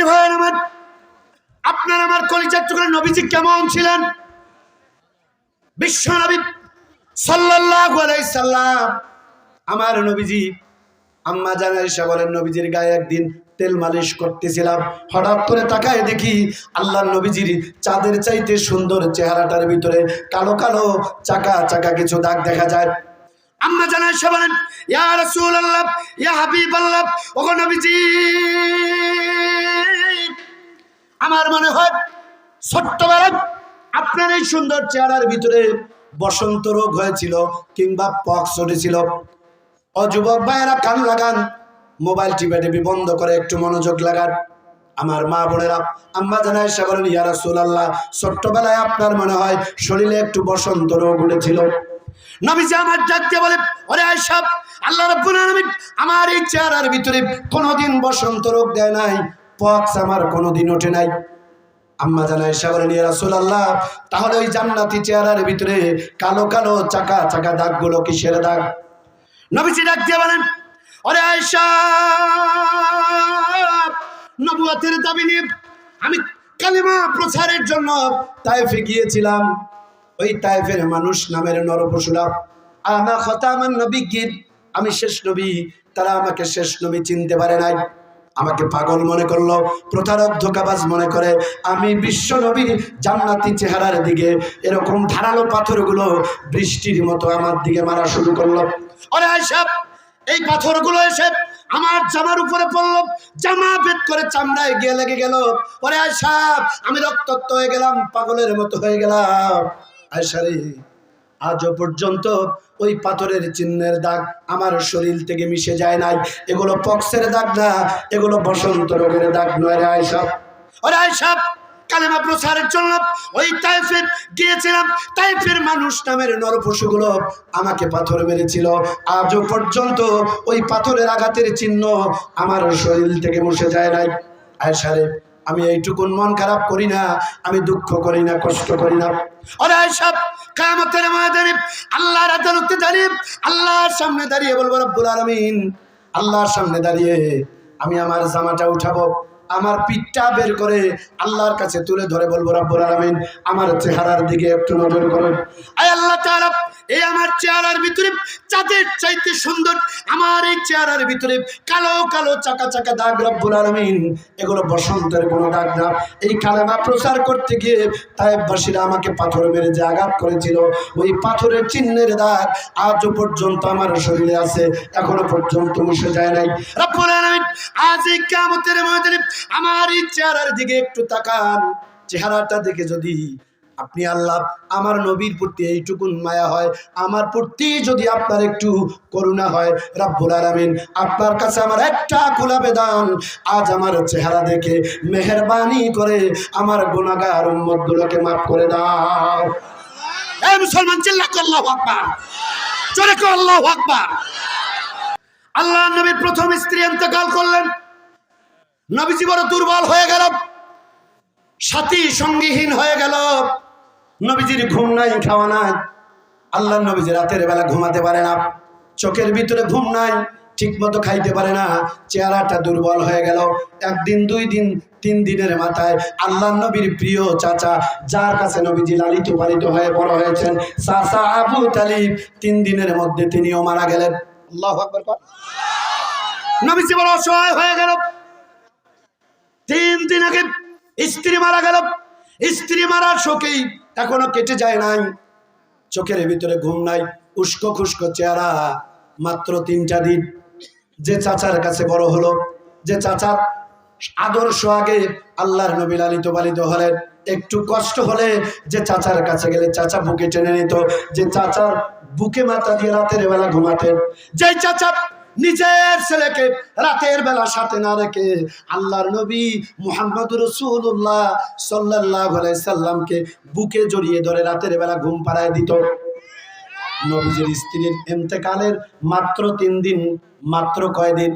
ভাইয়ের আমার, আপনার আমার কলিজার টুকরা নবীজি কেমন ছিলেন? বিশ্ব নবী সাল্লাল্লাহু আলাইহি সাল্লাম, আমার নবীজি, আম্মা জান আয়েশা বলেন, নবীজির গায়ে একদিন তেল মালিশ করতেছিলাম, হঠাৎ করে তাকায় দেখি আল্লাহর নবীজির চাঁদের চাইতে সুন্দর চেহারাটার ভিতরে কালো কালো চাকা চাকা কিছু দাগ দেখা যায়। আম্মা জান আয়েশা বলেন, ইয়া রাসূলুল্লাহ, ইয়া হাবিবাল্লাহ, ওগো নবীজি, আমার মনে হয় ছোট্টবেলায় আপনার এই সুন্দর চেহারার ভিতরে বসন্ত রোগ হয়েছিল কিংবা পক্স উঠেছিল। ও যুবক ভাইয়েরা, কান লাগান, মোবাইল টিপে টিপি বন্ধ করে একটু মনোযোগ লাগান। আমার মা বোনেরা, আম্মা জান আয়েশা বলেন, ইয়া রাসূলুল্লাহ, ছোট্টবেলায় আপনার মনে হয় শরীরে একটু বসন্ত রোগ উঠেছিল। নবীজি আমার ডাকতে বলে, ওরে আয়েশা, আল্লাহ রাব্বুল আলামিন আমার এই চেহারার ভিতরে কোনোদিন বসন্ত রোগ দেয় নাই, পক্স আমার কোনোদিন ওঠে নাই। আম্মা জান আয়েশা বলেন, ইয়া রাসূলুল্লাহ, তাহলে ওই জান্নাতি চেহারার ভিতরে কালো কালো চাকা চাকা দাগগুলো কিসের দাগ? নবীজি ডাক দিয়ে বলেন, ওরে আয়েশা, নবুয়তের দাবি নিয়ে আমি কালিমা প্রচারের জন্য তায়েফে গিয়েছিলাম। ওই তায়েফের মানুষ নামের নরপশুরা আনা খতামান নবিয়্যিন, আমি শেষ নবী, তারা আমাকে শেষ নবী চিনতে পারে নাই। আমাকে পাগল মনে করলো, প্রতারক ধোঁকাবাজ মনে করে। আমি বিশ্ব নবীর জান্নাতি চেহারার দিকে এরকম ধারালো পাথরগুলো বৃষ্টির মতো আমার দিকে মারা শুরু করলো। আরে আয়েশা, এই পাথরগুলো এসে আমার জামার উপরে পড়লো, জামা ভেদ করে চামড়ায় গিয়ে লেগে গেল। ওরে আয়েশা, আমি রক্তাক্ত হয়ে গেলাম, পাগলের মতো হয়ে গেলাম। আয়েশা রে, আজও পর্যন্ত ওই পাথরের চিহ্নের দাগ আমার শরীর থেকে মিশে যায় নাই। এগুলো পক্সের দাগ না, এগুলো বসন্ত রোগের দাগ নয় রে আয়েশা। ওরে আয়েশা, কালেমা প্রচারের জন্য ওই তায়েফে গিয়েছিলাম, তায়েফের মানুষ নামের নরপশুগুলো আমাকে পাথর মেরেছিল। আজও পর্যন্ত ওই পাথরের আঘাতের চিহ্ন আমার শরীর থেকে মুছে যায় নাই। আয়েশা রে, আমি এইটুকুন মন খারাপ করি না, আমি দুঃখ করি না, কষ্ট করি না। আরে আয়েশা, কিয়ামতের ময়দানে আল্লাহর আদালতে দাঁড়িয়ে, আল্লাহর সামনে দাঁড়িয়ে বলবো, রব্বুল আলামিন, আল্লাহর সামনে দাঁড়িয়ে আমি আমার জামাটা উঠাবো, আমার পিঠটা বের করে আল্লাহর কাছে তুলে ধরে বলবো, রব্বুল আলামিন, আমার চেহারার দিকে একটু নজর করুন। আয় আল্লাহ তাআলা, এই আমার চেহারার ভিতরে চাঁদের চাইতে সুন্দর আমার এই চেহারার ভিতরে কালো কালো চাকা চাকা দাগ, রব্বুল আলামিন, এগুলো বসন্তের কোনো দাগ না। এই কালেমা প্রচার করতে গিয়ে তায়েফবাসীরা আমাকে পাথর মেরে যে আঘাত করেছিল, ওই পাথরের চিহ্নের দাগ আজও পর্যন্ত আমার শরীরে আছে, এখনো পর্যন্ত মুছে যায় নাই। রব্বুল আলামিন, আজ এই কিয়ামতের ময়দানে আমার এই চেহারার দিকে একটু তাকান। চেহারাটা দেখে যদি আপনি আল্লাহ আমার নবীর প্রতি এইটুকুন মায়া হয়, আমার প্রতি যদি আপনার একটু করুণা হয়, রব্বুল আলামিন, আপনার কাছে আমার একটা খোলা বেদান, আজ আমার চেহারা দেখে মেহেরবানি করে আমার গুনাহগার উম্মতগুলোকে মাফ করে দাও। এই মুসলমান, চিল্লা কর আল্লাহু আকবার, জোরে কর আল্লাহু আকবার। আল্লাহর নবীর প্রথম স্ত্রী ইন্তেকাল করলেন। নবীজি বড় দুর্বল হয়ে গেল, সাথী সঙ্গীহীন হয়ে গেল। নবীজির ঘুম নাই, খাওয়া নাই। আল্লাহর নবীজি রাতের বেলা ঘুমাতে পারে না, চোখের ভিতরে ঘুম নাই, ঠিক মতো খাইতে পারে না, চেহারাটা দুর্বল হয়ে গেল। একদিন, 2 দিন, 3 দিনের মাথায় আল্লাহর নবীর প্রিয় চাচা, যার কাছে নবীজি লালিত পালিত হয়ে বড় হয়েছেন, চাচা আবু তালিব, 3 দিনের মধ্যে তিনিও মারা গেলেন। আল্লাহু আকবার। নবীজি বড় অসহায় হয়ে গেল। 3 দিন আগে স্ত্রী মারা গেল, স্ত্রী মারার শোকেই এখনো কেটে যায় নাই, চোখের ভিতরে ঘুম নাই, উস্কো খুস্কো চেহারা। মাত্র 3টা দিন যে চাচার কাছে বড় হলো, যে চাচার আদর্শ আগে আল্লাহর নবী লালিত পালিত হলেন, একটু কষ্ট হলে যে চাচার কাছে গেলে চাচা বুকে টেনে নিত, যে চাচার বুকে মাথা দিয়ে রাতের বেলা ঘুমাতেন, যে চাচা নিজের ছেলেকে রাতের বেলা সাথে না রেখে আল্লাহর নবী মুহাম্মদুর রাসূলুল্লাহ সাল্লাল্লাহু আলাইহি সাল্লামকে বুকে জড়িয়ে ধরে রাতের বেলা ঘুম পাড়ায় দিত। নবীজির স্ত্রীর ইন্তেকালের মাত্র 3 দিন, মাত্র কয় দিন?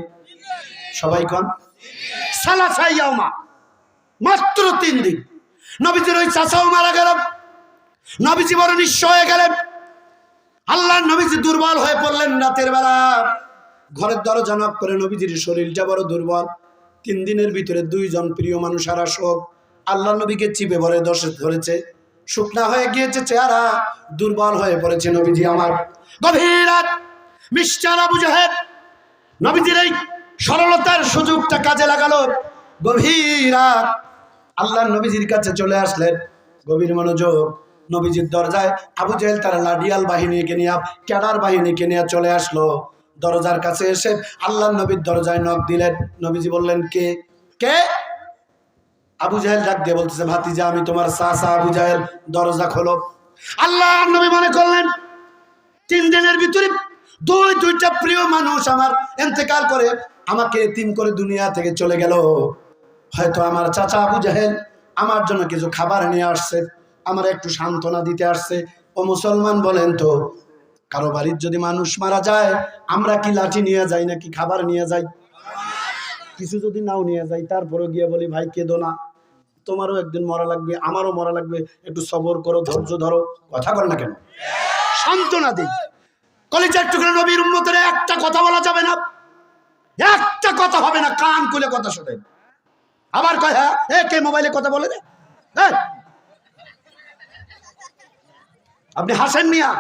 সবাই কোন? সালাসা ইয়াউমা, মাত্র 3 দিন। নবীজির ওই চাচাও মারা গেল। নবীজি বড় নিঃস্ব হয়ে গেলেন। আল্লাহর নবীজি দুর্বল হয়ে পড়লেন রাতের বেলা। ঘরের দরজা নক করে, নবীজির শরীরটা বড় দুর্বল। 3 দিনের ভিতরে 2 জন প্রিয় মানুষ আর শোক আল্লাহ নবীকে চিপে ভরে ধরেছে। শুকনা হয়ে গিয়েছে চেহারা, দুর্বল হয়ে পড়েছে নবীজি আমার। গভীর রাত, মিস্টার আবু জাহেল নবীজির এই সরলতার সুযোগটা কাজে লাগালো। গভীর রাত আল্লাহ নবীজির কাছে চলে আসলেন। গভীর মনোযোগ, নবীজির দরজায় আবু জাহেল তার লাডিয়াল বাহিনীকে নিয়ে, ক্যাডার বাহিনীকে নিয়ে চলে আসলো। দরজার কাছে এসে আল্লাহ নবীর দরজায় নক দিলেন। নবীজি বললেন, কে কে? আবু জাহেল ডাক দিয়ে বলতেছে, ভাতিজা আমি তোমার চাচা আবু জাহেল, দরজা খোলো। আল্লাহ নবী মনে করলেন 3 দিনের ভিতরে দুইটা প্রিয় মানুষ আমার ইন্তেকাল করে আমাকে এতিম করে দুনিয়া থেকে চলে গেল। হয়তো আমার চাচা আবু জাহেল আমার জন্য কিছু খাবার নিয়ে আসছে, আমার একটু সান্ত্বনা দিতে আসছে। ও মুসলমান বলেন তো, কারো বাড়ির যদি মানুষ মারা যায় আমরা কি লাঠি নিয়ে যাই নাকি খাবার নিয়ে যাই? কিছু যদি নাও নিয়ে যাই, তারপরে গিয়ে বলি ভাই কেঁদো না, তোমারও একদিন মরা লাগবে, আমারও মরা লাগবে, একটু সবর করো, ধৈর্য ধরো। কথা বল না কেন? সান্ত্বনা দিই। কলিজার টুকরা নবীর উম্মতের একটা কথা বলা যাবে না, একটা কথা হবে না, কান খুলে কথা শোনেন। আবার কয় হ্যাঁ কে মোবাইলে কথা বলে রে? আপনি হাসেন মিয়া,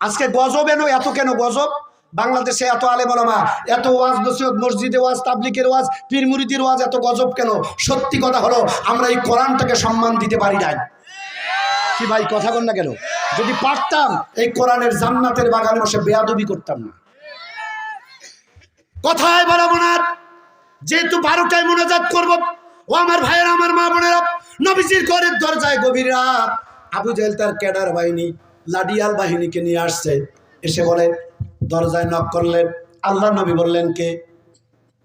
আজকে গজব এনো, এত কেন গজব? বাংলাদেশে এত আলেম ওলামা, এত ওয়াজ নসিহত, মসজিদে ওয়াজ, তাবলিগের ওয়াজ, পীর মুরিদির ওয়াজ, এত গজব কেন? সত্যি কথা হলো আমরা এই কোরআনটাকে সম্মান দিতে পারি নাই। কি ভাই কথা বল না কেন? যদি পারতাম এই কোরআনের জান্নাতের বাগানে বসে বেয়াদবি করতাম না। কথায় বাড়াবো না, যেহেতু 12টায় মোনাজাত করব। ও আমার ভাইয়েরা, আমার মা বোনেরা, নবীজির ঘরের দরজায় গভীর রাত আবু জাহেল তার ক্যাডার বাহিনী, লাডিয়াল বাহিনীকে নিয়ে আসছে। এসে বলে, দরজায় নক করলেন। আল্লাহ নবী বললেন, কে?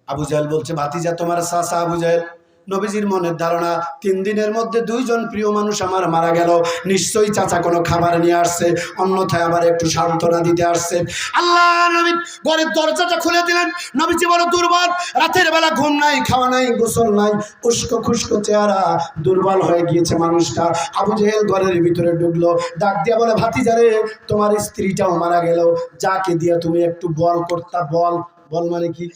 আবু জাহেল বলছে, ভাতিজা তোমার চাচা আবু জাহেল। নবীজির মনের ধারণা 3 দিনের মধ্যে 2 জন প্রিয় মানুষ আমার মারা গেল, নিশ্চয়ই চাচা কোনো খাবার নিয়ে আসছে, অন্যথায় আবার একটু সান্ত্বনা দিতে আসছে। আল্লাহ নবী ঘরের দরজাটা খুলে দিলেন। নবীজি বড় দুর্বল, রাতের বেলা ঘুম নাই, খাওয়া নাই, গোসল নাই, উস্কো খুস্কো চেহারা, দুর্বল হয়ে গিয়েছে মানুষটা। আবু জাহেল ঘরের ভিতরে ঢুকলো, ডাক দিয়া বলে, ভাতিজা রে, তোমার স্ত্রীটাও মারা গেল, যাকে দিয়া তুমি একটু বল করতা, বল বল মানে কি?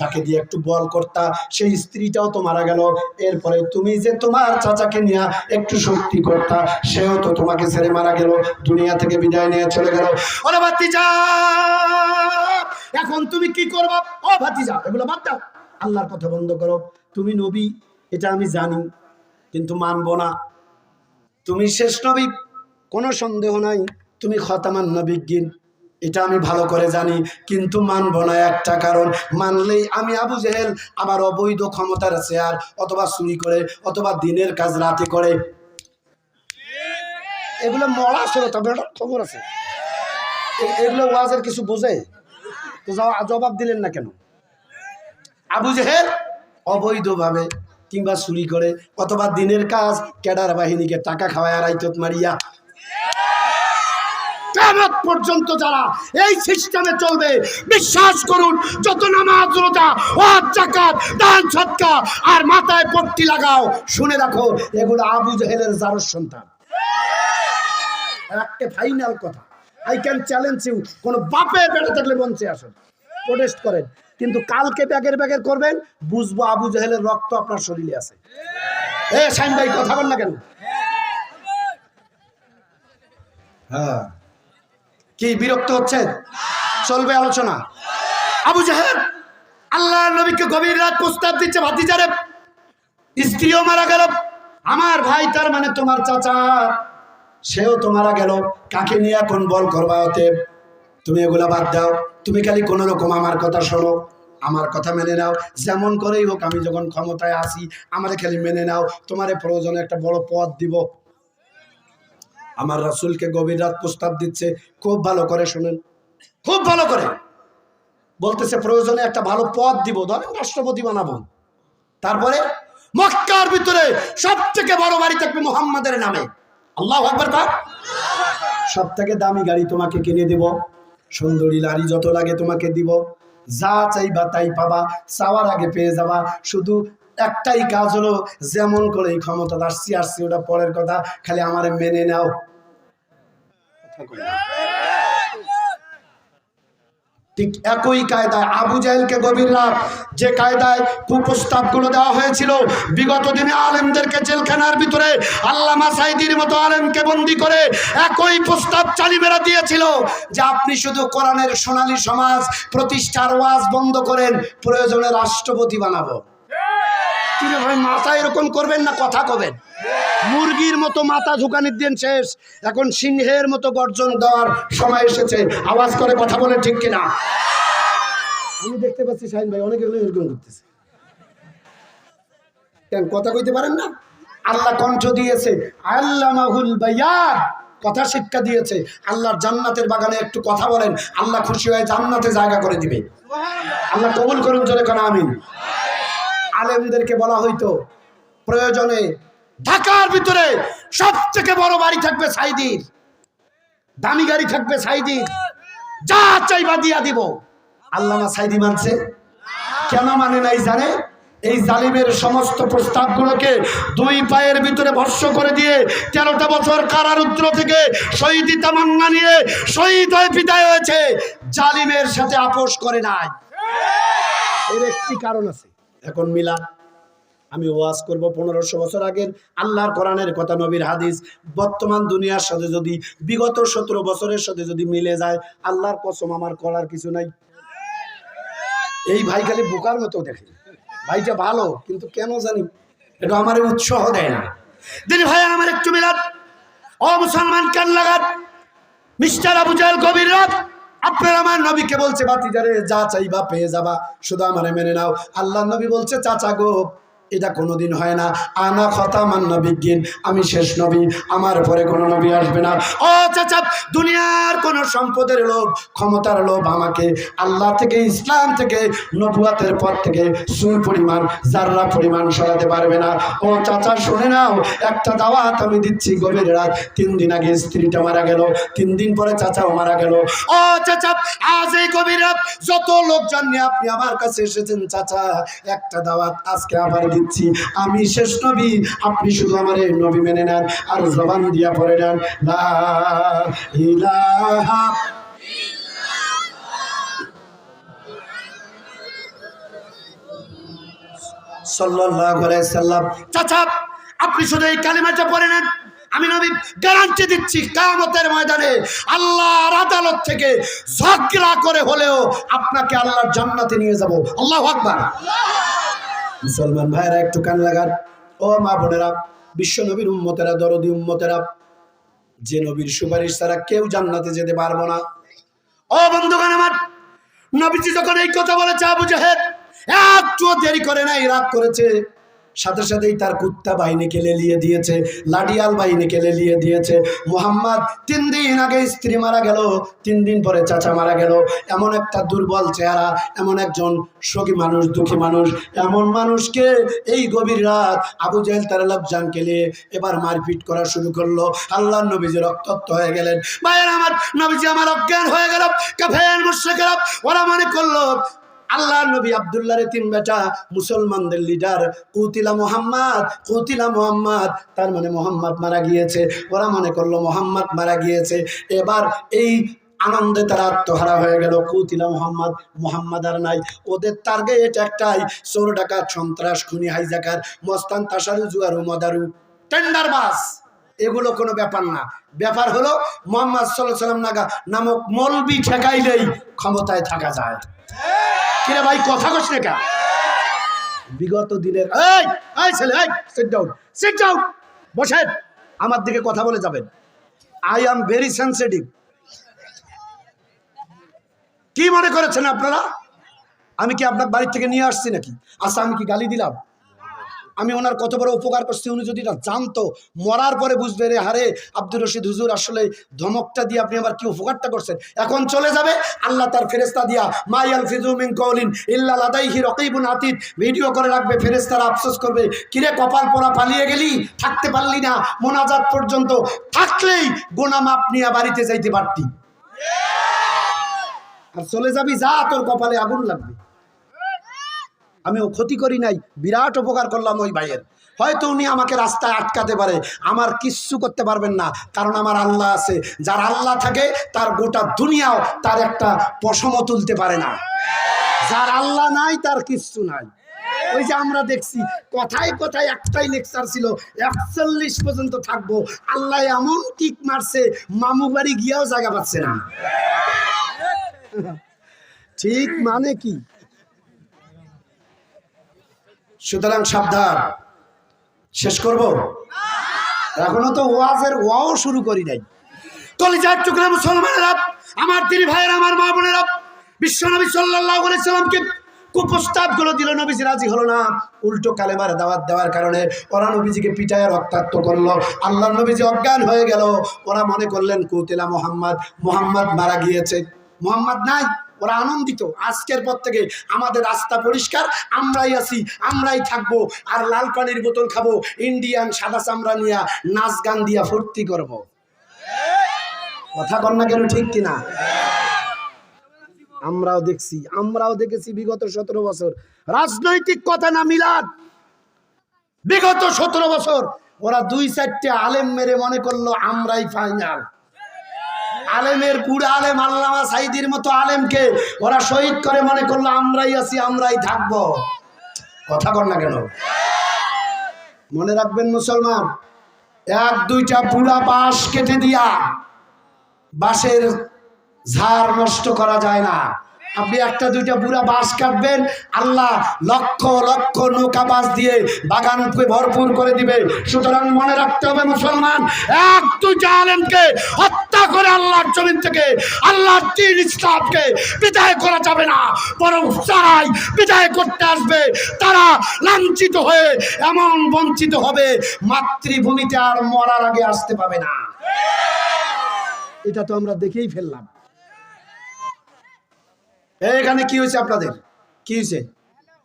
যাকে দিয়ে একটু বল করতা, সেই স্ত্রীটাও তো মারা গেল। এরপরে তুমি যে তোমার চাচাকে নিয়ে একটু শক্তি করতা, সেও তো তোমাকে ছেড়ে মারা গেল, দুনিয়া থেকে বিদায় নিয়ে চলে গেল। ওরে ভাতিজা, এখন তুমি কি করবা? ও ভাতিজা, এগুলো বাদ দাও, আল্লাহর কথা বন্ধ করো। তুমি নবী এটা আমি জানি, কিন্তু মানবো না। তুমি শেষ নবী, কোনো সন্দেহ নাই, তুমি খতামান নবিয়্যিন, এটা আমি ভালো করে জানি, কিন্তু মানব না একটা কারণ, মানলেই আমি আবু জাহেল আমার অবৈধ ক্ষমতার চেয়ার, অথবা চুরি করে, অথবা দিনের কাজ রাতে করে। এগুলো মরা ছিল, তবে খবর আছে, এগুলো ওয়াজের কিছু বোঝে তো? জবাব দিলেন না কেন? আবু জাহেল অবৈধভাবে কিংবা চুরি করে, অথবা দিনের কাজ, ক্যাডার বাহিনীকে টাকা খাওয়ায় আর আইতত মারিয়া, কিয়ামত পর্যন্ত যারা এই সিস্টেমে চলবে, বিশ্বাস করুন, যত নামাজ, রোজা, হজ, যাকাত, দান, সদকা আর মাথায় পট্টি লাগাও, শুনে রাখো, এগুলো আবু জাহেলের জারর সন্তান। একটা ফাইনাল কথা, আই ক্যান চ্যালেঞ্জ ইউ, কোন বাপের বেটা থাকলে মঞ্চে আসেন, প্রোটেস্ট করেন, কিন্তু কালকে ব্যাগের করবেন, বুঝবো আবু জাহেলের রক্ত আপনার শরীরে আছে। শাইন ভাই কথা বল না কেন? হ্যাঁ, কি বিরক্ত হচ্ছে? চলবে আলোচনা। আবু জাহেল আল্লাহ নবীকে গভীর রাত প্রস্তাব দিচ্ছে, ভাতিজারে, স্ত্রীও মারা গেল, আমার ভাই তার মানে তোমার চাচা, সেও তো মারা গেল, কাকে নিয়ে এখন বল করবা? হতে তুমি এগুলা বাদ দাও, তুমি খালি কোন রকম আমার কথা শোনো, আমার কথা মেনে নাও, যেমন করেই হোক আমি যখন ক্ষমতায় আসি আমারে খালি মেনে নাও, তোমার প্রয়োজনে একটা বড় পদ দিব। আমার রাসূলকে গভীর রাত প্রস্তাব দিচ্ছে, খুব ভালো করে শুনেন, খুব ভালো করে বলতেছে, প্রয়োজনে একটা ভালো পদ দিব, ধরেন রাষ্ট্রপতি বানাবো, তারপরে মক্কার ভিতরে সবথেকে বড় বাড়ি থাকবে মুহাম্মাদের নামে, আল্লাহু আকবার, সব থেকে দামি গাড়ি তোমাকে কিনে দিব, সুন্দরী নারী যত লাগে তোমাকে দিব, যা চাইবা তাই পাবা, চাওয়ার আগে পেয়ে যাবা, শুধু একটাই কাজ হলো, যেমন করে এই ক্ষমতা আসছি ওটা পরের কথা, খালি আমারে মেনে নাও। ঠিক একই কায়দায় আবু জাহেলকে গভীর রাত যে কায়দায় কুপ্রস্তাবগুলো দেওয়া হয়েছিল, বিগত দিনে আলেমদেরকে জেলখানার ভিতরে আল্লামা সাঈদীর মতো আলেমকে বন্দি করে একই প্রস্তাব জালিমেরা দিয়েছিল যে আপনি শুধু কোরআনের সোনালী সমাজ প্রতিষ্ঠার ওয়াজ বন্ধ করেন, প্রয়োজনে রাষ্ট্রপতি বানাবো। কিরে ভাই, মাথা এরকম করবেন না, কথা কবেন। মুরগির মতো মাথা ঝুঁকানির দিন শেষ, এখন সিংহের মতো গর্জন দেওয়ার সময় এসেছে। আওয়াজ করে কথা বলে ঠিক কিনা? আমি দেখতে পাচ্ছি শাহিন ভাই অনেকে এরকম করতেছে, কেন কথা কইতে পারেন না? আল্লাহ কণ্ঠ দিয়েছে, আল্লামাহুল বায়ান, কথা শিক্ষা দিয়েছে। আল্লাহর জান্নাতের বাগানে একটু কথা বলেন, আল্লাহ খুশি হয়ে জান্নাতে জায়গা করে দিবে। আল্লাহ কবুল করুন, জোরে কোন আমিন। আলেমদেরকে বলা হইতো প্রয়োজনে ঢাকার ভিতরে সবথেকে বড় বাড়ি থাকবে সাঈদীর, দামি গাড়ি থাকবে সাঈদীর, যা চাইবা দিয়া দিব। আল্লামা সাঈদী মানছে? কেন মানে নাই জানে? এই জালিমের সমস্ত প্রস্তাবগুলোকে দুই পায়ের ভিতরে ভস্ম করে দিয়ে 13টা বছর কারারুদ্ধ থেকে শহীদি তামান্না নিয়ে শহীদ হয়ে বিদায় হয়েছে, জালিমের সাথে আপোষ করে নাই। এর একটি কারণ আছে। এখন মিলাদ, আমি ওয়াজ করব 1500 বছর আগের আল্লাহর কোরআনের কথা, নবীর হাদিস, বর্তমান দুনিয়ার সাথে যদি বিগত 17 বছরের সাথে যদি মিলে যায়, আল্লাহর কসম আমার করার কিছু নাই। এই ভাই খালি বোকার মতো দেখে, ভাইটা ভালো কিন্তু কেন জানি এটা আমার উৎসাহ দেয় না। দিদি ভাই আমার একটু মিলাদ, ও মুসলমান কান লাগাত, মিস্টার আবু জাহেল গভীর রাত আপনার আমার নবীকে বলছে, বাতিজারে যা চাইবা পেয়ে যাবা, শুধু আমারে মেনে নাও। আল্লাহ নবী বলছে, চাচা গো এটা কোনোদিন হয় না, আনা খতামান নবিয়্যিন, আমি শেষ নবী, আমার পরে কোনো নবী আসবে না। ও চাচা, দুনিয়ার কোনো সম্পদের লোভ, ক্ষমতার লোভ আমাকে আল্লাহ থেকে, ইসলাম থেকে, নবুয়াতের পথ থেকে সুর পরিমাণ, জাররা পরিমাণ সরাতে পারবে না। ও চাচা শুনে নাও, একটা দাওয়াত আমি দিচ্ছি, গভীর রাত 3 দিন আগে স্ত্রীটা মারা গেল, 3 দিন পরে চাচাও মারা গেল। ও চাচা, আজ এই গভীর রাত যত লোকজন নিয়ে আপনি আমার কাছে এসেছেন, চাচা একটা দাওয়াত আজকে আবার দিচ্ছি, আমি শেষ নবী, আপনি শুধু আমার এই নবী মেনে নেন আর জবান দিয়া পড়ে নেন লা ইলাহা সাল্লাল্লাহু আলাইহি সাল্লাম। চাচা আপনি শুধু এই কালিমাটা পড়ে নেন, আমি নবী গ্যারান্টি দিচ্ছি কিয়ামতের ময়দানে আল্লাহর আদালত থেকে ঝগড়া করে হলেও আপনাকে আল্লাহর জান্নাতে নিয়ে যাব। আল্লাহু আকবার। মুসলমান ভাইরা একটু কান লাগান, ও মা বোনেরা, বিশ্ব নবীর উম্মতেরা, দরদি উম্মতেরা, যে নবীর সুপারিশ ছাড়া কেউ জান্নাতে যেতে পারবো না। ও বন্ধুগণ আমার, নবীজি যখন এই কথা বলেছে, আবু জাহেল একটু দেরি করে নাই, রাগ করেছে, সাথে সাথেই তার কুত্তা বাহিনীকে লেলিয়ে দিয়েছে, লাডিয়াল বাহিনীকে লেলিয়ে দিয়েছে। মুহাম্মদ 3 দিন আগে স্ত্রী মারা গেল, 3 দিন পরে চাচা মারা গেল, এমন একটা দুর্বল চেহারা, এমন একজন শোকী মানুষ, দুঃখী মানুষ, এমন মানুষকে এই গভীর রাত আবু জাহেল তার লোকজনকে নিয়ে এবার মারপিট করা শুরু করলো। আল্লাহর নবীজি রক্তাক্ত হয়ে গেলেন। ভাইয়ের আমার, নবীজি আমার অজ্ঞান হয়ে গেল। কাফের মুশরিকরা ওরা মনে করলো আল্লাহর নবী আব্দুল্লাহর 3 বেটা, মুসলমানদের লিডার, কুতিলা মুহাম্মদ, কুতিলা মুহাম্মদ, তার মানে মুহাম্মদ মারা গিয়েছে। ওরা মনে করলো মুহাম্মদ মারা গিয়েছে। এবার এই আনন্দে তারা আত্মহারা হয়ে গেল। কুতিলা মুহাম্মদ, মুহাম্মদ আর নাই। ওদের টার্গেট একটাই, চোর ডাকাত, সন্ত্রাস, খুনি, হাইজাকার, মস্তান, তাসারু, জুয়ারু, মদারু, টেন্ডারবাজ, এগুলো কোনো ব্যাপার না। ব্যাপার হলো মুহাম্মদ সাল্লাল্লাহু আলাইহি ওয়াসাল্লাম নামক মলবি ঠেকাইলেই ক্ষমতায় থাকা যায়। কিরে ভাই কথা কস না কেন? বিগত দিনের এই ছেলে, এই সিট ডাউন, সিট ডাউন, বসেন, আমার দিকে কথা বলে যাবেন। I am very sensitive. কি মনে করেছেন আপনারা আমি কি আপনার বাড়ি থেকে নিয়ে আসছি নাকি? আচ্ছা আমি কি গালি দিলাম? আমি ওনার কত বড় উপকার করছি, উনি যদি এটা জানতো, মরার পরে বুঝবে রে হারে আব্দুর রশিদ হুজুর আসলে ধমকটা দিয়ে আপনি আবার কি উপকারটা করছেন। এখন চলে যাবে, আল্লাহ তার ফেরেশতা দিয়া মা ইয়ালফিযু মিন কাওলিন ইল্লা লাদাইহি রাকীবুন আতীদ ভিডিও করে রাখবে। ফেরেশতারা আফসোস করবে, কিরে কপাল পোড়া, পালিয়ে গেলি, থাকতে পারলি না, মোনাজাত পর্যন্ত থাকলেই গুনাহ মাপ নিয়ে বাড়িতে যাইতে পারতি। আর চলে যাবি, যা তোর কপালে আগুন লাগবে। আমিও ক্ষতি করি নাই, বিরাট উপকার করলাম ওই ভাইয়ের। হয়তো উনি আমাকে রাস্তায় আটকাতে পারে, আমার কিচ্ছু করতে পারবেন না, কারণ আমার আল্লাহ আছে। যার আল্লাহ থাকে তার গোটা দুনিয়াও তার একটা পশমও তুলতে পারে না। যার আল্লাহ নাই তার কিচ্ছু নাই। ওই যে আমরা দেখছি কথায় কথায় একটাই লেকচার ছিল, 41 পর্যন্ত থাকবো, আল্লাহ এমন কিক মারছে মামু বাড়ি গিয়েও জায়গা পাচ্ছে না। ঠিক মানে কি? সুতরাং সাবধান। শেষ করব, এখনো তো ওয়াজের ওয়াও শুরু করি নাই। কলিজার টুকরা মুসলমানেরা, আমার দিনী ভাইয়েরা, আমার মা বোনেরা, বিশ্বনবী সাল্লাল্লাহু আলাইহি সাল্লামকে কুপ্রস্তাব গুলো দিল, নবীজি রাজি হলো না। উল্টো কালেমার দাওয়াত দেওয়ার কারণে ওরা নবীজিকে পিটায় রক্তাক্ত করলো। আল্লাহ নবীজি অজ্ঞান হয়ে গেল। ওরা মনে করলেন কুতিলা মোহাম্মদ, মোহাম্মদ মারা গিয়েছে, মোহাম্মদ নাই। ওরা আনন্দিত, আজকের পর থেকে আমাদের রাস্তা পরিষ্কার, আমরাই আছি, আমরাই থাকবো, আর লাল পানির বোতল খাবো, ইন্ডিয়ান সাদা চামড়া নিয়ে নাচ গান দিয়া ফুর্তি করব। কথা কর না কেন, ঠিক কিনা? আমরাও দেখেছি বিগত 17 বছর, রাজনৈতিক কথা না মিলাদ, বিগত 17 বছর ওরা 2-4টে আলেম মেরে মনে করলো আমরাই ফাইনাল। আলেমের পুরা আলেম আল্লামা সাইদির মতো আলেমকে ওরা শহীদ করে মনে করলো আমরাই আছি, আমরাই থাকবো। কথা কর না কেন? মনে রাখবেন মুসলমান, 1-2টা পুরা বাঁশ কেটে দিয়া বাঁশের ঝাড় নষ্ট করা যায় না। আপনি 1-2টা বুড়া বাঁশ কাটবেন, আল্লাহ লক্ষ লক্ষ নৌকা বাঁশ দিয়ে বাগানকে ভরপুর করে দিবে। সুতরাং মনে রাখতে হবে মুসলমান, 1-2টা আলেমকে হত্যা করে আল্লাহর জমিন থেকে আল্লাহর দ্বীন ইসলামকে বিদায় করা যাবে না। বরং যারাই বিদায় করতে আসবে তারা লাঞ্ছিত হয়ে এমন বঞ্চিত হবে, মাতৃভূমিতে আর মরার আগে আসতে পাবে না। এটা তো আমরা দেখেই ফেললাম। এখানে কি হয়েছে? আপনাদের কি হয়েছে?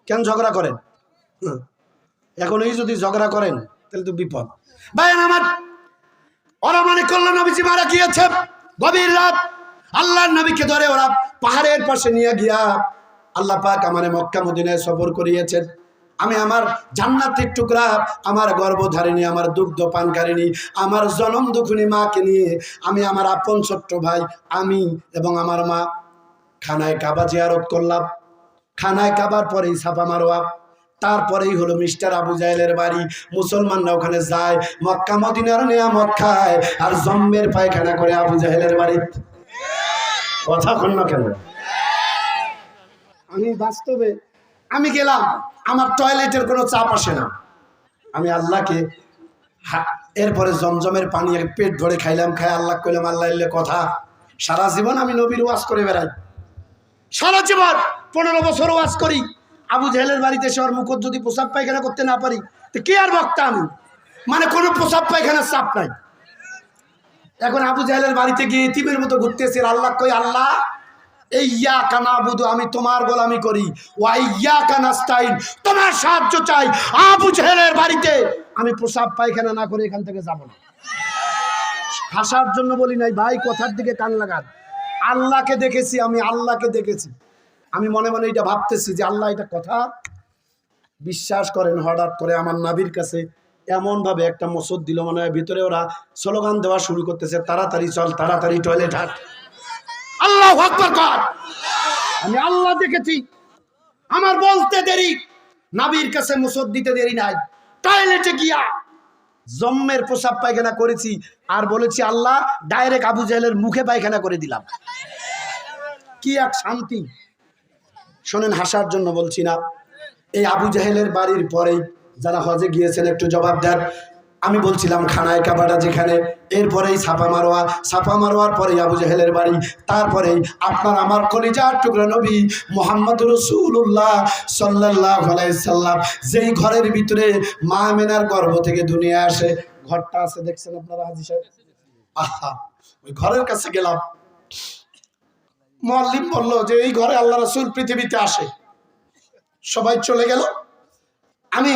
কেন ঝগড়া করেন? এখন এই যদি ঝগড়া করেন তাহলে তো বিপদ। ভাই আমার, ওরা মনে করলো নবীজি মারা গিয়েছে, গভীর রাত আল্লাহর নবীকে ধরে ওরা পাহাড়ের পাশে নিয়ে গিয়া আল্লাহ পাক আমারে মক্কা মদিনায় সফর করিয়েছেন। আমি আমার জান্নাতের টুকরা, আমার গর্ভধারিণী, আমার দুগ্ধ পানকারিণী, আমার জনম দুঃখিনী মাকে নিয়ে আমি, আমার আপন ছোট্ট ভাই, আমি এবং আমার মা খানায় কাবা জিয়ারত করলাম। খানায় কাবার পরেই সাফা মারোয়া, তারপরেই হলো মিস্টার আবু জাহেলের বাড়ি। মুসলমানরা ওখানে যায়, মক্কা মদিনার নিয়ামত খায়, আর জম্মের পায়খানা করে আবু জাহেলের বাড়ি। কথা কন না কেন? আমি বাস্তবে আমি গেলাম, আমার টয়লেটের কোনো চাপ আসে না। আমি আল্লাহকে এরপরে জমজমের পানি পেট ভরে খাইলাম, খাই আল্লাহ কইলাম, আল্লাহ এলে কথা। সারা জীবন আমি নবীর ওয়াজ করে বেড়াই, সারা জীবন 15 বছর ওয়াজ করি। আবু জাহেলের বাড়িতে এসে ওর মুখত যদি প্রসাব পায়খানা করতে না পারি তো কে আর বক্তা আমি? মানে কোনো প্রসাব পায়খানার চাপ নাই। এখন আবু জাহেলের বাড়িতে গিয়ে ইতিমের মতো ঘুরতেছি, আল্লাহ কই, আল্লাহ ইয়্যাকা না'বুদু, আমি তোমার গোলামি করি, ওয়া ইয়্যাকা নাস্তাইন, তোমার সাহায্য চাই। আবু জাহেলের বাড়িতে আমি প্রসাব পায়খানা না করে এখান থেকে যাব না। হাসার জন্য বলি নাই ভাই, কথার দিকে কান লাগান। আল্লাহকে দেখেছি, আমি আল্লাহকে দেখেছি। আমি মনে মনে এটা ভাবতেছি যে আল্লাহ এটা কথা। বিশ্বাস করেন, হঠাৎ করে আমার নাভির কাছে এমন ভাবে একটা মসজিদ দিল, মনে হয় ভিতরে ওরা স্লোগান দেওয়া শুরু করতেছে, তাড়াতাড়ি চল, তাড়াতাড়ি টয়লেট হাট, আল্লাহু আকবার কর। আমি আল্লাহ দেখেছি, আমার বলতে দেরি, নাভির কাছে মসজিদ দিতে দেরি নাই, টয়লেটে গিয়া জম্মের প্রসাব পায়খানা করেছি, আর বলেছি আল্লাহ ডাইরেক্ট আবু জাহেলের মুখে পায়খানা করে দিলাম। কি এক শান্তি! শোনেন, হাসার জন্য বলছি না। এই আবু জাহেলের বাড়ির পরেই যারা হজে গিয়েছেন একটু জবাব দেন। আমি বলছিলাম খানায় কাবাটা যেখানে, এরপরেই সাফা মারোয়ার পরেই আবু জাহেলের বাড়ি, তারপরেই আপনার আমার কলিজার টুকরা নবী মুহাম্মদুর রাসূলুল্লাহ সাল্লাল্লাহু আলাইহি সাল্লাম যেই ঘরের ভিতরে মা আমিনার গর্ভ থেকে দুনিয়া আসে। ঘরটা আছে দেখছেন আপনারা হাজী সাহেব? আহা, ওই ঘরের কাছে গেলাম। মুআল্লিম বলল যে এই ঘরে আল্লাহ রাসূল পৃথিবীতে আসে। সবাই চলে গেল। আমি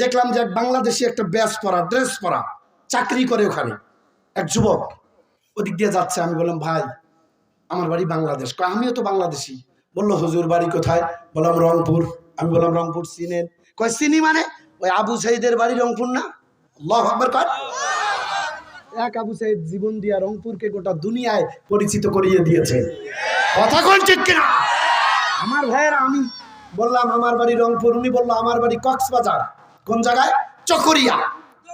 দেখলাম যে এক বাংলাদেশি একটা ব্যাচ পরা, ড্রেস পরা, চাকরি করে ওখানে এক যুবক ওদিক দিয়ে যাচ্ছে। আমি বললাম ভাই আমার বাড়ি বাংলাদেশ। আমিও তো বাংলাদেশি। বললো হুজুর বাড়ি কোথায়? বললাম রংপুর। আমি বললাম রংপুর চিনেন? কয় চিনি মানে? ওই আবু সাইদের বাড়ি রংপুর না? আল্লাহু আকবার কর। এক আবু সাইদ জীবন দিয়া রংপুরকে গোটা দুনিয়ায় পরিচিত করিয়ে দিয়েছে। কথা কোন ঠিক কিনা? আমার ভাইয়েরা, আমি বললাম আমার বাড়ি রংপুর, উনি বললো আমার বাড়ি কক্সবাজার। কোন জায়গায়? চকরিয়া।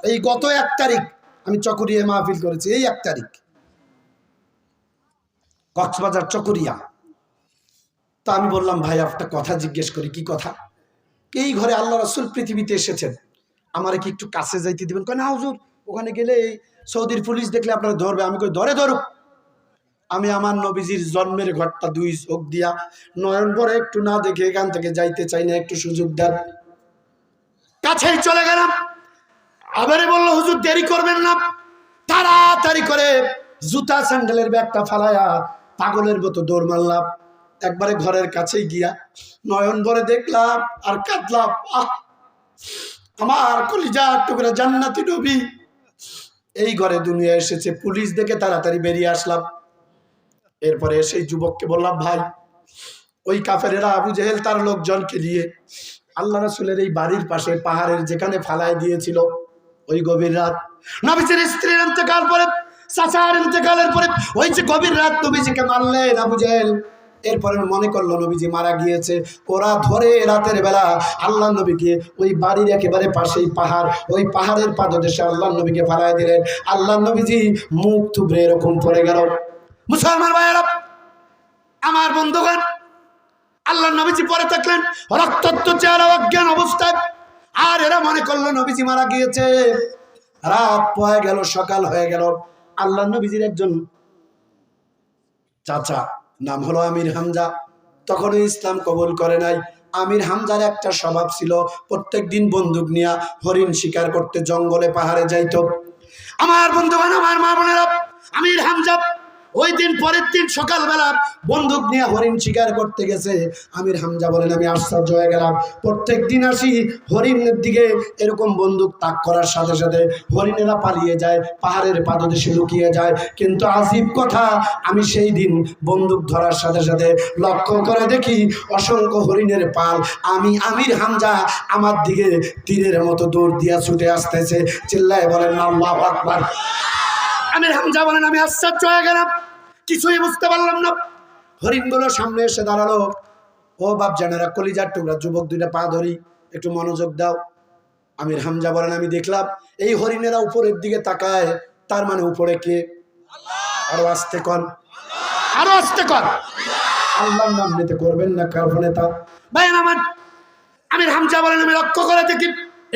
এই গত 1 তারিখ আমি চকরিয়ায় মাহফিল করেছি, এই 1 তারিখ, কক্সবাজার চকরিয়া। তা আমি বললাম ভাই একটা কথা জিজ্ঞেস করি। কি কথা? এই ঘরে আল্লাহ রাসূল পৃথিবীতে এসেছেন, আমারে কি একটু কাছে যাইতে দিবেন? কয় না হুজুর, ওখানে গেলে এই সৌদির পুলিশ দেখলে আপনারা ধরবে। আমি কই ধরে ধরুক, আমি আমার নবীজির জন্মের ঘরটা 2 চোখ দিয়া নয়ন ভরে একটু না দেখে এখান থেকে যাইতে চাই না, একটু সুযোগ দেন। কাছেই চলে গেলাম। আবারে বললো হুজুর দেরি করবেন না। তাড়াতাড়ি করে জুতা স্যান্ডেলের ব্যাগটা ফালায়া পাগলের মতো দৌড় মারলাম। একবারে ঘরের কাছেই গিয়া নয়ন ভরে দেখলাম আর কাঁদলাম। আমার কলিজার টুকরা জান্নাতি নবী এই ঘরে দুনিয়া এসেছে। পুলিশ দেখে তাড়াতাড়ি বেরিয়ে আসলাম। এরপরে সেই যুবককে বললাম ভাই, ওই কাফেরেরা আবু জেহেল তার লোকজনকে নিয়ে আল্লাহ রাসূলের এই বাড়ির পাশে পাহাড়ের যেখানে ফালায় দিয়েছিল, ওই গভীর রাত নবীজির স্ত্রীর ইন্তেকাল পরে, চাচার ইন্তেকালের পরে ওই যে গভীর রাত নবীজিকে মারলেন আবু জেহেল। এরপরে মনে করলো নবীজি মারা গিয়েছে। ওরা ধরে রাতের বেলা আল্লাহ নবীকে ওই বাড়ির একেবারে পাশেই পাহাড়, ওই পাহাড়ের পাদদেশে আল্লাহ নবীকে ফালায় দিলেন। আল্লাহ নবীজি মুখ থুবড়ে এরকম পড়ে গেল। মুসলমান ভাইয়েরা, আমার বন্ধুগণ, আল্লাহ নবীজি পরে থাকলেন রক্তাক্ত চেহারা, অজ্ঞান অবস্থায়। আর এরা মনে করলো নবীজি মারা গিয়েছে। রাত হয়ে গেল, সকাল হয়ে গেল। আল্লাহ নবীজির একজন চাচা, নাম হলো আমির হামজা, তখনও ইসলাম কবুল করে নাই। আমির হামজার একটা স্বভাব ছিল, প্রত্যেক দিন বন্দুক নিয়ে হরিণ শিকার করতে জঙ্গলে পাহাড়ে যাইতো। আমার বন্ধুগণ, আমার মা বোনেরা, আমির হামজা ওই দিন পরের দিন সকালবেলা বন্দুক নিয়ে হরিণ শিকার করতে গেছে। আমির হামজা বলেন আমি আশ্চর্য হয়ে গেলাম। প্রত্যেক দিন আসি হরিণের দিকে এরকম বন্দুক তাক করার সাথে সাথে হরিণেরা পালিয়ে যায়, পাহাড়ের পাদদেশে লুকিয়ে যায়। কিন্তু আজীব কথা, আমি সেই দিন বন্দুক ধরার সাথে সাথে লক্ষ্য করে দেখি অসংখ্য হরিণের পাল আমি আমির হামজা আমার দিকে তীরের মতো দৌড় দিয়া ছুটে আসতেছে। চিল্লায় বলেন আল্লাহু আকবার। আমির হামজা বলেন আমি আশ্চর্য হয়ে গেলাম, কিছুই বুঝতে পারলাম না। হরিণগুলো সামনে এসে দাঁড়ালো। ও বাপ জানেরা, কলিজার টুকরা যুবক, 2টা পা ধরি, একটু মনোযোগ দাও। আমির হামজা বলেন আমি দেখলাম এই হরিণেরা উপরের দিকে তাকায়, তার মানে উপরে কে? আরো আস্তে কর, আরো আস্তে কর। আল্লাহর নাম নিতে করবেন না কারণ নেতা ভাই আমার। আমির হামজা বলেন আমি লক্ষ্য করে দেখি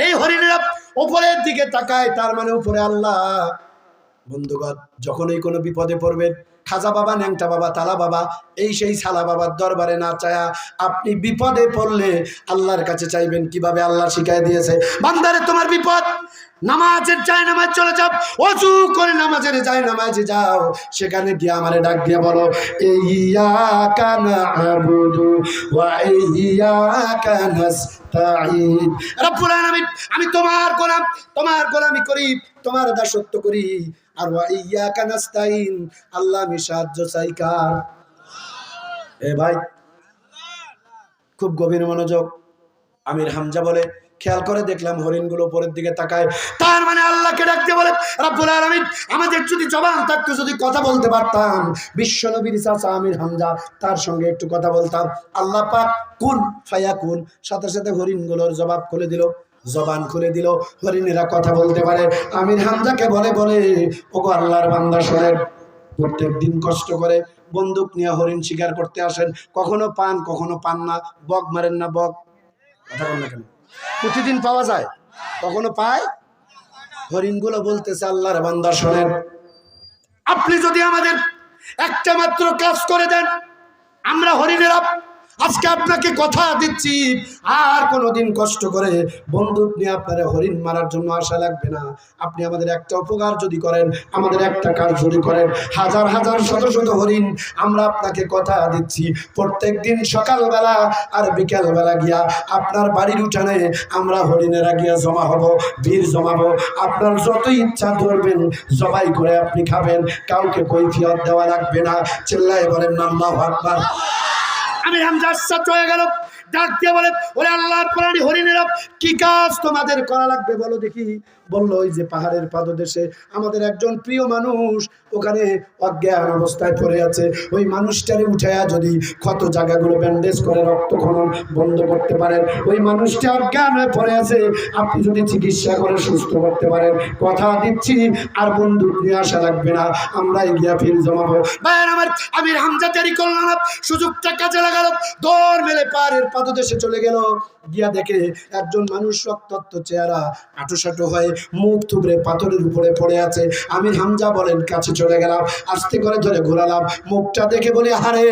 এই হরিণেরা উপরের দিকে তাকায়, তার মানে উপরে আল্লাহ। বন্ধুগণ, যখনই কোনো বিপদে পড়বেন, খাজা বাবা, ন্যাংটা বাবা, তালা বাবা, এই সেই সালা বাবার দরবারে না চায়া আপনি বিপদে পড়লে আল্লাহর কাছে চাইবেন কিভাবে? আল্লাহ শিখাই দিয়েছে, বান্দারে তোমার বিপদ, নামাজের যায় নামাজ চলে যাও, ওযু করে নামাজের যায় নামাজে যাও, সেখানে গিয়ে আমারে ডাক দিয়ে বলো ইয়্যাকা না'বুদু ওয়া ইয়্যাকা নাস্তাঈন। রব্বুল আলামিন, আমি তোমার গোলাম, তোমার গোলামি করি, তোমার দাসত্ব করি। আর ওয়া ইয়্যাকা নাস্তাঈন, আল্লাহ আমি সাহায্য চাই কার? এ ভাই খুব গভীর মনোযোগ। আমির হামজা বলে খেয়াল করে দেখলাম হরিণগুলো উপরের দিকে তাকায়, তার মানে আল্লাহকে ডাকতে বলে রব্বুল আলামিন আমাদের যদি জবান থাকতো, যদি কথা বলতে পারতাম, বিশ্ব নবীর চাচা আমির হামজা, তার সঙ্গে একটু কথা বলতাম, আল্লাহ পাক কুন ফায়াকুন, সাথে সাথে হরিণগুলোর জবাব খুলে দিল, জবান খুলে দিল, হরিণেরা কথা বলতে পারে। আমির হামজাকে বলে বলে ওগো আল্লাহর বান্দা শোনেন, প্রত্যেক দিন কষ্ট করে বন্দুক নিয়ে হরিণ শিকার করতে আসেন, কখনো পান কখনো পান না, বক মারেন না, বক কথা বল না কেন? প্রতিদিন পাওয়া যায়, কখনো পায়। হরিণগুলো বলতেছে আল্লাহর বান্দা শোনেন, আপনি যদি আমাদের একটা মাত্র কাজ করে দেন, আমরা হরিণেরা আজকে আপনাকে কথা দিচ্ছি, আর কোনোদিন কষ্ট করে বন্দুক নিয়ে আপনারা হরিণ মারার জন্য আসা লাগবে না। আপনি আমাদের একটা উপকার যদি করেন, আমাদের একটা কাজ যদি করেন, হাজার হাজার শত শত হরিণ আমরা আপনাকে কথা দিচ্ছি, প্রত্যেক দিন সকালবেলা আর বিকালবেলা গিয়া আপনার বাড়ির উঠানে আমরা হরিণেরা গিয়া জমা হব, ভিড় জমাবো, আপনার যত ইচ্ছা ধরবেন জবাই করে আপনি খাবেন, কাউকে কৈফিয়ত দেওয়া লাগবে না। চিল্লায় বলেন আল্লাহু আকবার। আমির হামজা আশ্চর্য হয়ে গেল, ডাক দিয়ে বলে, ওরে আল্লাহর প্রাণী হরিণেরা, কি কাজ তোমাদের করা লাগবে বলো দেখি। বললো, ওই যে পাহাড়ের পাদদেশে আমাদের একজন প্রিয় মানুষ ওখানে অজ্ঞান অবস্থায় পড়ে আছে, ওই মানুষটারে উঠায়া যদি ক্ষত জায়গাগুলো ব্যান্ডেজ করে রক্তক্ষরণ বন্ধ করতে পারেন, ওই মানুষটা অজ্ঞান হয়ে পড়ে আছে, আপনি যদি চিকিৎসা করে সুস্থ করতে পারেন, কথা দিচ্ছি আর বন্দুক নিয়ে আসা লাগবে না, আমরাই গিয়া ফিল জমাবো। ভাইয়ের আমার, আমির হামজা দেরি করলো না, সুযোগটা কাজে লাগালো, দৌড় মেলে পাহাড়ের পাদদেশে চলে গেল। গিয়া দেখে একজন মানুষ রক্তাক্ত চেহারা, আঁটুসাঁটু হয়ে মুখ থুবড়ে পাথরের উপরে পড়ে আছে। আমির হামজা বলেন, কাছে চলে গেলাম, আস্তে করে ধরে ঘোরালাম, মুখটা দেখে বলি, আরে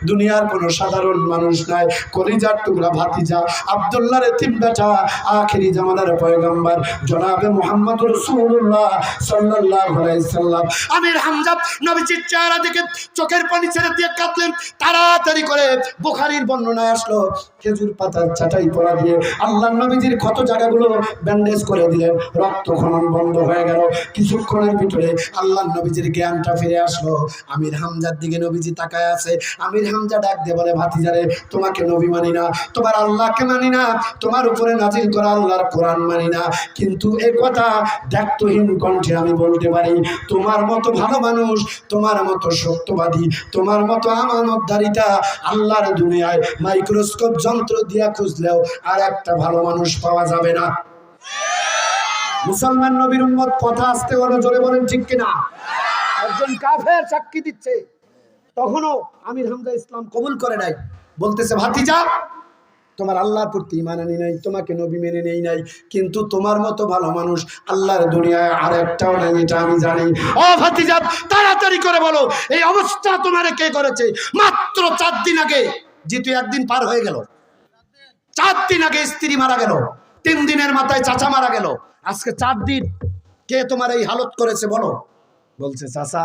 দুনিয়ার কোনো সাধারণ মানুষ নাই, কলিজার টুকরা ভাতিজা আব্দুল্লাহর এতিম বেটা, আখেরি জামানার পয়গম্বর জনাবে মুহাম্মদ রাসূলুল্লাহ সাল্লাল্লাহু আলাইহি সাল্লাম। আমির হামজা নবীজির চেহারা দেখে চোখের পানি ছেড়ে দিয়ে কাঁদলেন। তাড়াতাড়ি করে বুখারীর বর্ণনায় আসলো, খেজুর পাতার চাটাই পরা দিয়ে আল্লাহর নবীজির ক্ষত জায়গাগুলো ব্যান্ডেজ করে দিলেন, রক্তক্ষরণ বন্ধ হয়ে গেল। কিছুক্ষণের ভিতরে আল্লাহর নবীজির জ্ঞানটা ফিরে আসলো। আমির হামজার দিকে নবীজি তাকায় আছে। আমির হামজা ডাক দিয়ে বলে, ভাতিজারে, তোমাকে নবী মানি না, তোমার আল্লাহকে মানি না, তোমার উপরে নাজিল করা আল্লাহর কোরআন মানি না, কিন্তু এই কথা দায়িত্বহীন কণ্ঠে আমি বলতে পারি, তোমার মতো ভালো মানুষ, তোমার মতো সত্যবাদী, তোমার মতো আমানতদারিতা আল্লাহর দুনিয়ায় মাইক্রোস্কোপ যন্ত্র দিয়া খুঁজলেও আর একটা ভালো মানুষ পাওয়া যাবে না। মুসলমান নবীর উম্মত, কথা আসতে বলো, জোরে বলেন ঠিক কিনা? একজন কাফের সাক্ষী দিচ্ছে, তখনও আমির হামজা ইসলাম কবুল করে নাই। বলতেছে, ভাতিজা, তোমার আল্লাহর প্রতি ঈমান আনি নাই, তোমাকে নবী মেনে নেই নাই, কিন্তু তোমার মতো ভালো মানুষ আল্লাহর দুনিয়ায় আর একটাও নাই, এটা আমি জানি। ও ভাতিজা, তাড়াতাড়ি করে বলো, এই অবস্থা তোমারে কে করেছে? মাত্র 4 দিন আগে, যেহেতু একদিন পার হয়ে গেল, 4 দিন আগে স্ত্রী মারা গেল, 3 দিনের মাথায় চাচা মারা গেল, আজকে 4 দিন, কে তোমার এই হালত করেছে বলো? বলছে, চাচা,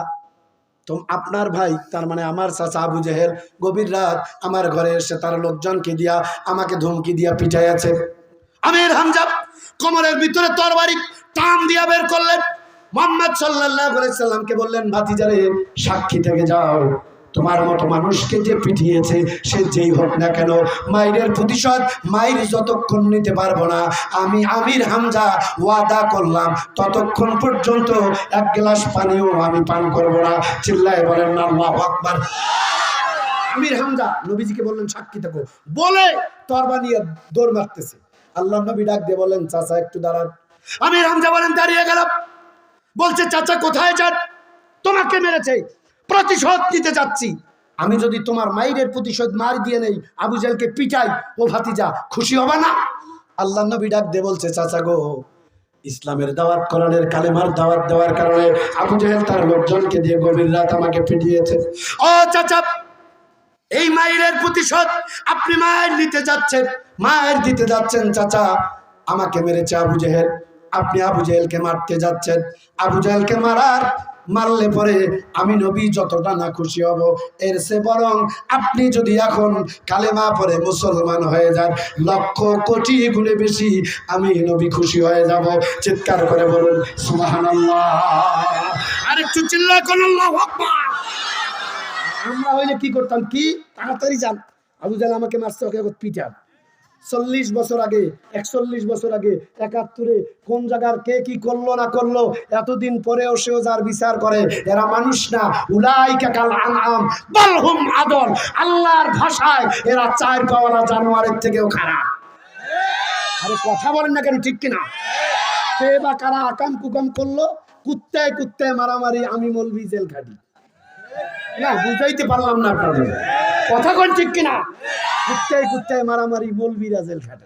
আপনার ভাই, তার মানে আমার চাচা আবু জেহেল গভীর রাত আমার ঘরে এসে তার লোকজনকে দিয়া আমাকে ধমকি দিয়া পিটাই আছে। আমির হামজা কোমরের ভিতরে তরবারি টান দিয়া বের করলেন, মুহাম্মদ সাল্লাল্লাহু আলাইহি সাল্লামকে বললেন, ভাতিজারে, সাক্ষী থেকে যাও, তোমার মতো মানুষকে যে পিটিয়েছে সে যেই হোক না কেন, মায়ের প্রতিশোধ মায়ের যতক্ষণ নিতে পারবো না, আমি আমির হামজা ওয়াদা করলাম ততক্ষণ পর্যন্ত 1 গ্লাস পানিও আমি পান করবো না। চিল্লায় বলেন না আল্লাহু আকবার। আমির হামজা নবীজিকে বললেন, সাক্ষী থাকো, বলে তরবারি নিয়ে দৌড় মারতেছে। আল্লাহ নবী ডাক দিয়ে বলেন, চাচা একটু দাঁড়ান। আমির হামজা বলেন, দাঁড়িয়ে গেলাম। বলছে, চাচা কোথায় যান? তোমাকে মেরেছে, প্রতিশোধ নিতে যাচ্ছি। আমি যদি তোমার মায়ের প্রতিশোধ মার দিয়ে নেই, আবু জেহেলকে পিটাই, ও ভাতিজা খুশি হবে না? আল্লাহ নবী ডাক দিয়ে বলছে, চাচা গো, ইসলামের দাওয়াত, কোরআনের কালেমার দাওয়াত দেওয়ার কারণে আবু জেহেল তার লোকজনকে দিয়ে গভীর রাত আমাকে পিটিয়েছে। ও চাচা, এই মায়ের প্রতিশোধ আপনি মায়ের নিতে যাচ্ছেন, মায়ের দিতে যাচ্ছেন। চাচা, আমাকে মেরেছে আবু জেহেল, আপনি আবু জেহেলকে মারতে যাচ্ছেন। আবু জেহেলকে মারলে পরে আমি নবী যতটা না খুশি হব, এর সে বরং আপনি যদি এখন কালেমা পড়ে মুসলমান হয়ে যান, 1,00,000 কোটি গুণে বেশি আমি নবী খুশি হয়ে যাব। চিৎকার করে বলুন সুবহানাল্লাহ। আরেকটু চিল্লা করুন আল্লাহু আকবার। আমরা হইলে কি করতাম? কি তাড়াতাড়ি যান, আবু জেহেল আমাকে মারছে, ওকে পিটান। 40 বছর আগে, 41 বছর আগে, 71-এ কোন জায়গার কে কি করলো না করলো, এতদিন পরেও সেও যার বিচার করে, এরা মানুষ না, উলাইকা কাল আনআম বাল হুম আদল। আল্লাহর ভাষায় এরা 4 পাওয়ালা জানোয়ারের থেকেও খারাপ। আরে কথা বলেন না কেন, ঠিক কিনা? কে বা কারা আকাম কুকাম করলো, কুত্তায় কুত্তায় মারামারি, আমি মৌলভি জেল খাটি না, বুঝাইতে পারলাম না আপনাদের কথা, কোন ঠিক কিনা? কুত্তায় কুত্তায় মারামারি, মৌলভীরা জেল খাটে।